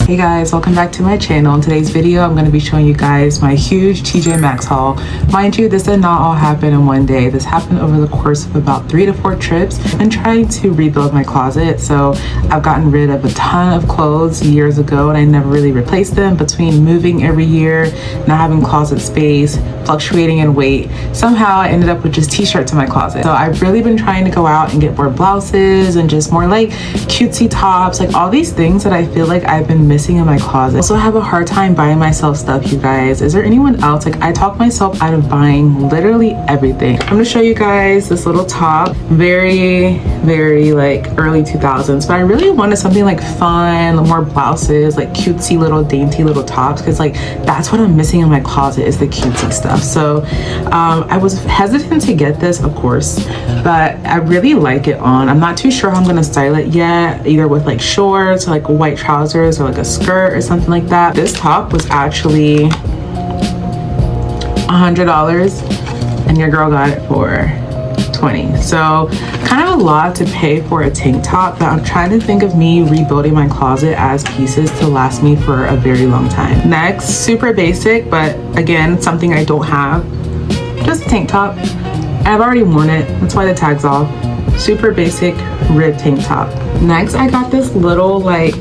Hey guys, welcome back to my channel. In today's video, I'm going to be showing you guys my huge TJ Maxx haul. Mind you, this did not all happen in one day. This happened over the course of about 3 to 4 trips and trying to rebuild my closet. So I've gotten rid of a ton of clothes years ago and I never really replaced them. Between moving every year, not having closet space, fluctuating in weight, somehow I ended up with just t-shirts in my closet. So I've really been trying to go out and get more blouses and just more like cutesy tops, like all these things that I feel like I've been missing in my closet. Also have a hard time buying myself stuff, you guys. Is there anyone else? Like I talk myself out of buying literally everything. I'm gonna show you guys this little top, very like early 2000s, but I really wanted something like fun, more blouses, like cutesy little dainty little tops, because like that's what I'm missing in my closet is the cutesy stuff. So I was hesitant to get this, of course, but I really like it on. I'm not too sure how I'm gonna style it yet, either with like shorts or like white trousers or like a skirt or something like that. This top was actually $100 and your girl got it for $20. So kind of a lot to pay for a tank top, but I'm trying to think of me rebuilding my closet as pieces to last me for a very long time. Next, super basic, but again, something I don't have, just a tank top. I've already worn it, that's why the tag's off. Super basic rib tank top. Next, I got this little like,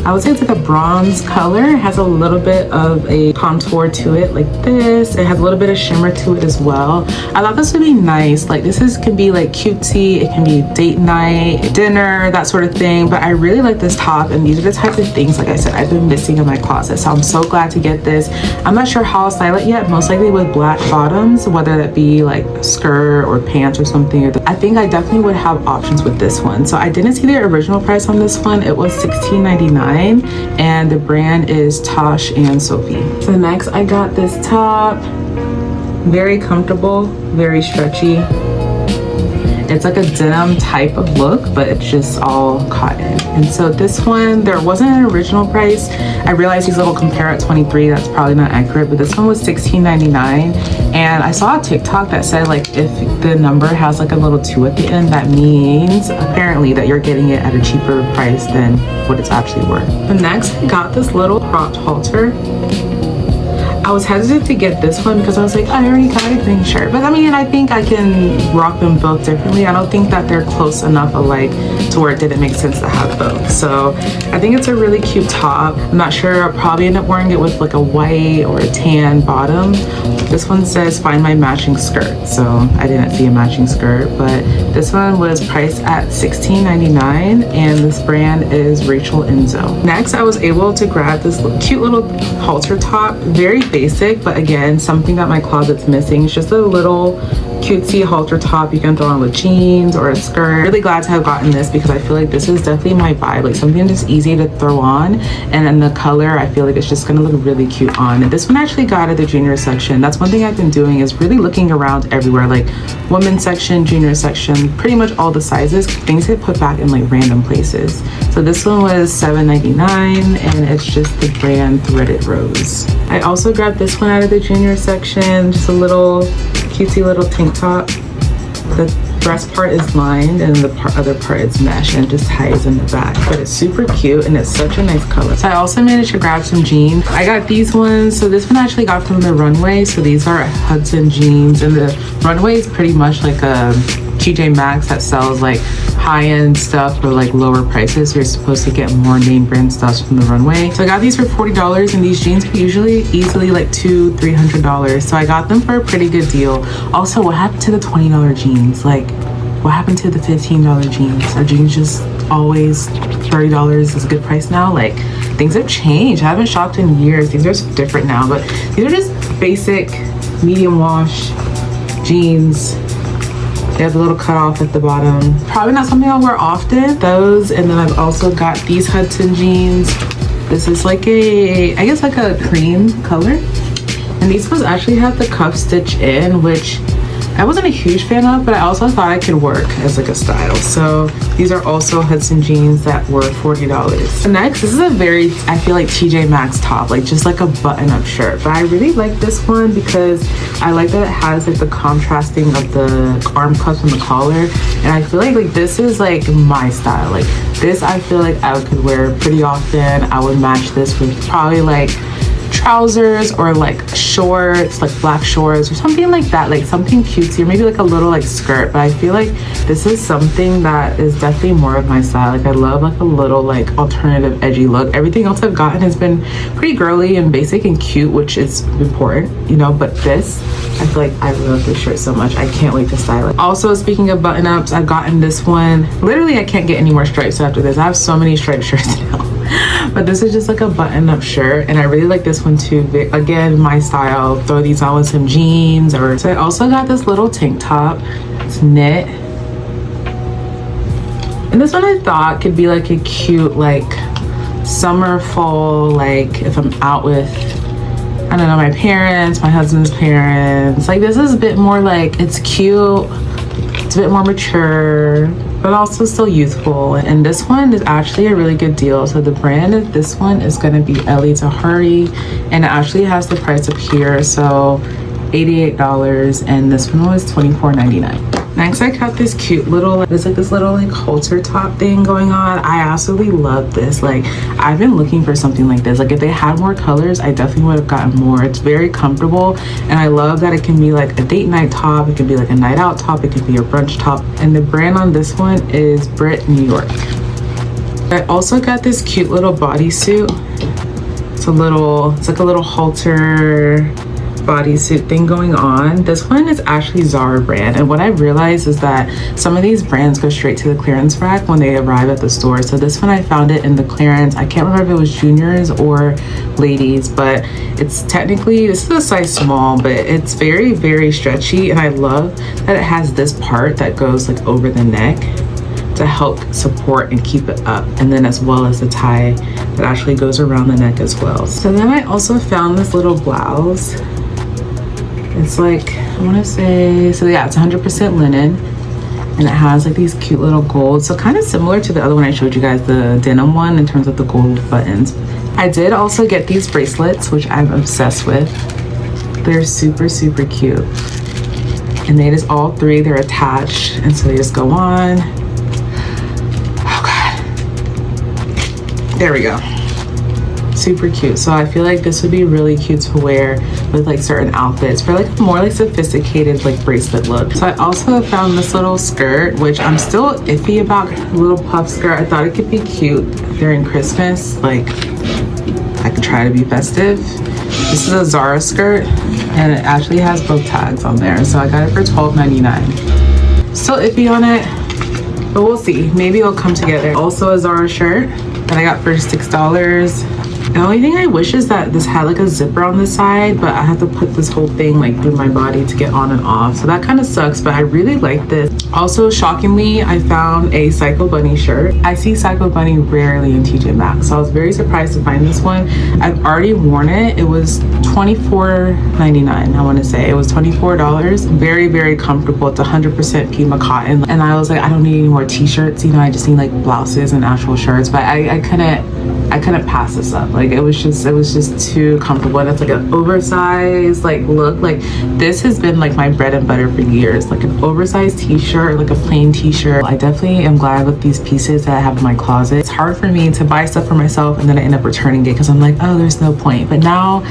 I would say it's like a bronze color. It has a little bit of a contour to it like this. It has a little bit of shimmer to it as well. I thought this would be nice. Like this can be like cutesy. It can be date night, dinner, that sort of thing. But I really like this top and these are the types of things, like I said, I've been missing in my closet. So I'm so glad to get this. I'm not sure how I'll style it yet. Most likely with black bottoms, whether that be like a skirt or pants or something. I think I definitely would have options with this one. So I didn't see the original price on this one. It was $16.99. And the brand is Tosh and Sophie. So next I got this top, very comfortable, very stretchy. It's like a denim type of look, but it's just all cotton. And so this one, there wasn't an original price. I realized these little compare at 23, that's probably not accurate, but this one was $16.99. And I saw a TikTok that said like if the number has like a little 2 at the end, that means apparently that you're getting it at a cheaper price than what it's actually worth. But next I got this little cropped halter. I was hesitant to get this one because I was like, I already got a green shirt. But I mean, I think I can rock them both differently. I don't think that they're close enough alike to where it didn't make sense to have both. So I think it's a really cute top. I'm not sure, I'll probably end up wearing it with like a white or a tan bottom. This one says find my matching skirt. So I didn't see a matching skirt, but this one was priced at $16.99 and this brand is Rachel Enzo. Next, I was able to grab this cute little halter top, very basic, but again, something that my closet's missing. It's just a little cutesy halter top you can throw on with jeans or a skirt. Really glad to have gotten this because I feel like this is definitely my vibe, like something just easy to throw on, and then the color, I feel like it's just gonna look really cute on. And this one actually got at the junior section. That's one thing I've been doing, is really looking around everywhere, like women's section, junior section, pretty much all the sizes. Things get put back in like random places. So this one was $7.99 and it's just the brand Threaded Rose. I also grabbed this one out of the junior section, just a little cutesy little tank top. The breast part is lined and the other part is mesh and just ties in the back, but it's super cute and it's such a nice color. So I also managed to grab some jeans. I got these ones. So this one I actually got from the Runway. So these are Hudson jeans, and the Runway is pretty much like a TJ Maxx that sells like high-end stuff for like lower prices. You're supposed to get more name brand stuff from the Runway. So I got these for $40 and these jeans are usually easily like $200–300. So I got them for a pretty good deal. Also, what happened to the $20 jeans? Like, what happened to the $15 jeans? Are jeans just always $30 is a good price now? Like, things have changed. I haven't shopped in years. These are different now, but these are just basic medium wash jeans. They have a little cutoff at the bottom. Probably not something I'll wear often. Those, and then I've also got these Hudson jeans. This is like a, I guess like a cream color. And these ones actually have the cuff stitch in, which I wasn't a huge fan of, but I also thought it could work as like a style. So these are also Hudson jeans that were $40. Next, this is a very, I feel like TJ Maxx top, like just like a button-up shirt. But I really like this one because I like that it has like the contrasting of the arm cuffs and the collar. And I feel like this is like my style. Like this, I feel like I could wear pretty often. I would match this with probably like trousers or like shorts, like black shorts or something like that, like something cutesy, or maybe like a little like skirt. But I feel like this is something that is definitely more of my style. Like I love like a little like alternative edgy look. Everything else I've gotten has been pretty girly and basic and cute, which is important, you know, but this, I feel like I love this shirt so much. I can't wait to style it. Also, speaking of button-ups, I've gotten this one. Literally, I can't get any more stripes after this. I have so many striped shirts now. But this is just like a button-up shirt, and I really like this one too. Again, my style. Throw these on with some jeans. Or so I also got this little tank top. It's knit, and this one I thought could be like a cute like summer, fall, like if I'm out with, I don't know, my parents, my husband's parents. Like this is a bit more like, it's cute, it's a bit more mature, but also still youthful. And this one is actually a really good deal. So the brand of this one is going to be Ellie Tahari, and it actually has the price up here, so $88, and this one was $24.99. Next, I got this cute little, there's like this little like halter top thing going on. I absolutely love this. Like I've been looking for something like this. Like if they had more colors, I definitely would have gotten more. It's very comfortable, and I love that it can be like a date night top, it can be like a night out top, it can be a brunch top. And the brand on this one is Brit New York. I also got this cute little bodysuit. It's like a little halter bodysuit thing going on. This one is actually Zara brand, and what I realized is that some of these brands go straight to the clearance rack when they arrive at the store. So this one I found it in the clearance. I can't remember if it was juniors or ladies, but it's technically, this is a size small, but it's very, very stretchy, and I love that it has this part that goes like over the neck to help support and keep it up, and then as well as the tie that actually goes around the neck as well. So then I also found this little blouse. It's like, I want to say, so yeah, it's 100% linen, and it has like these cute little gold, so kind of similar to the other one I showed you guys, the denim one, in terms of the gold buttons. I did also get these bracelets, which I'm obsessed with. They're super, super cute, and they just, all three, they're attached, and so they just go on. Oh God, there we go. Super cute. So I feel like this would be really cute to wear with like certain outfits for like more like sophisticated like bracelet look. So I also found this little skirt, which I'm still iffy about. A little puff skirt. I thought it could be cute during Christmas, like I could try to be festive. This is a Zara skirt, and it actually has both tags on there, so I got it for $12.99. Still iffy on it, but we'll see. Maybe it'll come together. Also a Zara shirt that I got for $6. The only thing I wish is that this had like a zipper on the side, but I have to put this whole thing like through my body to get on and off, so that kind of sucks, but I really like this. Also, shockingly, I found a Psycho Bunny shirt. I see Psycho Bunny rarely in TJ Maxx, so I was very surprised to find this one. I've already worn it. It was $24.99, I want to say. It was $24. Very, very comfortable. It's 100% Pima cotton, and I was like, I don't need any more t-shirts, you know, I just need like blouses and actual shirts, but I couldn't pass this up. Like it was just too comfortable, and it's like an oversized like look. Like this has been like my bread and butter for years, like an oversized t-shirt, like a plain t-shirt. I definitely am glad with these pieces that I have in my closet. It's hard for me to buy stuff for myself and then I end up returning it because I'm like, oh, there's no point. But now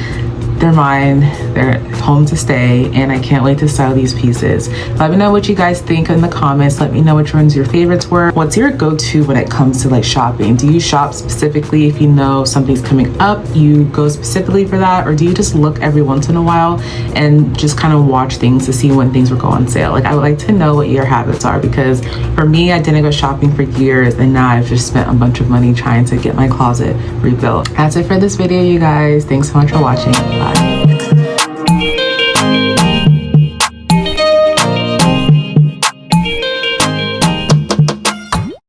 they're mine, they're home to stay, and I can't wait to style these pieces. Let me know what you guys think in the comments. Let me know which ones your favorites were. What's your go-to when it comes to like shopping? Do you shop specifically if you know something's coming up, you go specifically for that, or do you just look every once in a while and just kind of watch things to see when things will go on sale? Like I would like to know what your habits are, because for me, I didn't go shopping for years, and now I've just spent a bunch of money trying to get my closet rebuilt. That's it for this video, you guys. Thanks so much for watching. Bye.